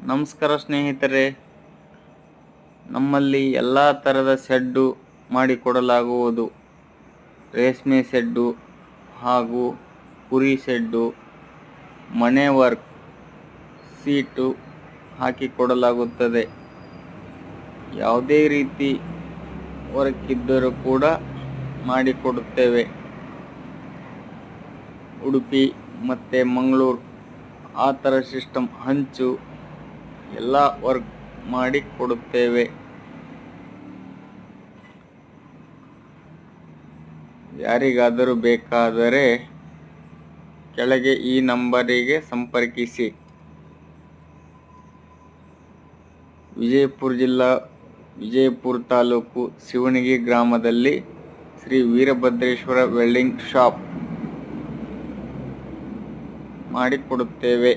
ನಮಸ್ಕಾರ ಸ್ನೇಹಿತರೆ, ನಮ್ಮಲ್ಲಿ ಎಲ್ಲ ಥರದ ಶೆಡ್ಡು ಮಾಡಿಕೊಡಲಾಗುವುದು. ರೇಷ್ಮೆ ಶೆಡ್ಡು ಹಾಗೂ ಕುರಿ ಶೆಡ್ಡು, ಮನೆ ವರ್ಕ್, ಸೀಟು ಹಾಕಿಕೊಡಲಾಗುತ್ತದೆ. ಯಾವುದೇ ರೀತಿ ವರ್ಕ್ ಇದ್ದರೂ ಕೂಡ ಮಾಡಿಕೊಡುತ್ತೇವೆ. ಉಡುಪಿ ಮತ್ತು ಮಂಗಳೂರು ಆ ಥರ ಸಿಸ್ಟಮ್, ಹಂಚು ಎಲ್ಲ ವರ್ಕ್ ಮಾಡಿ ಕೊಡುತ್ತೇವೆ. ಯಾರಿಗಾದರೂ ಬೇಕಾದರೆ ಕೆಳಗೆ ಈ ನಂಬರಿಗೆ ಸಂಪರ್ಕಿಸಿ. ವಿಜಯಪುರ ಜಿಲ್ಲಾ, ವಿಜಯಪುರ ತಾಲೂಕು, ಶಿವಣಗಿ ಗ್ರಾಮದಲ್ಲಿ ಶ್ರೀ ವೀರಭದ್ರೇಶ್ವರ ವೆಲ್ಡಿಂಗ್ ಶಾಪ್ ಮಾಡಿಕೊಡುತ್ತೇವೆ.